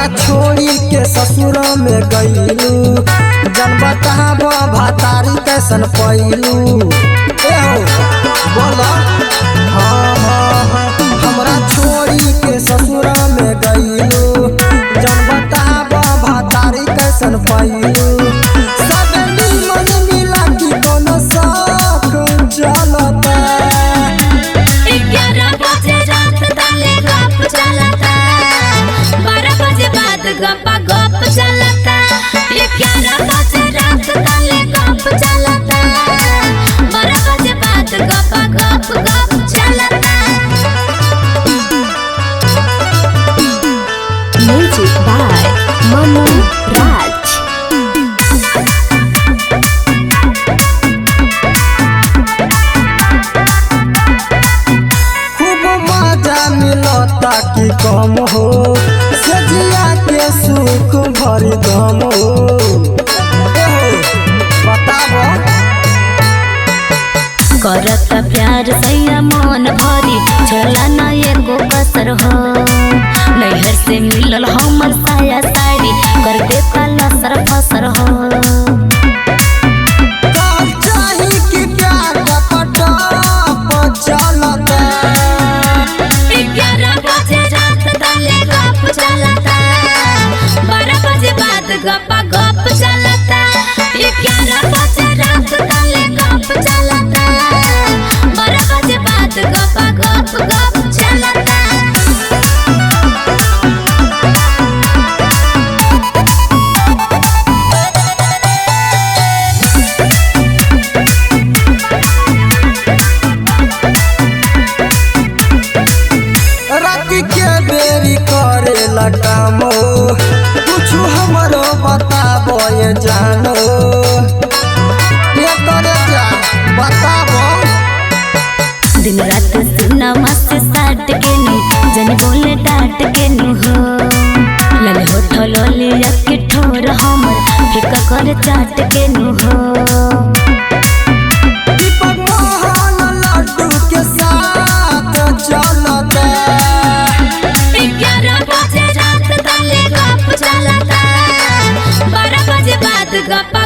हमरा छोड़ी के ससुर में गईलू, जन बताब भातारी कैसन पैलू। बोला हाँ हाँ हाँ, हमरा छोड़ी के ससुर में गईलू, जन बताब भातारी कैसन पैलू। सब निमन मिला की कोनो साख चलता, 11 बजे रात तले गप चलता, 12 बजे बाद गप्पा गप चलता। 11 बजे रात तले गप चलता, 12 बजे बाद गप्पा गप गप चलता। म्यूजिक बाय मनु राज। खूब मजा मिलता कि कम हो, सजिया के सुख भरी गम हो। बताबो करता प्यार सैया मन भरी, छोला न एको कसर हो। नैहर से मिलल हमर साया साड़ी, कर देता लसर फसर हो। चाही कि प्यार का पटाप चलता, 11 बजे रात तले गप चलता, 12 बजे बाद गप्पा गप चलता। 11 बजे रात तले गप चलता, 12 बजे बाद गप्पा गप गप चलता। राति के बेरी करे काम हो, कुछ हमरो बताबो ये जानो। ये करे जा बताबो, दिन रात सिनेमा से साट के नु, जन बोले डांट के नु हो। लल होठ लोलिया के ठोर हमर, फिका कर चाट के नु हो। दीपक मोहन लड्डू के साथ चलता, 11 बजे रात तले गप चलता, 12 बजे बाद गप्पा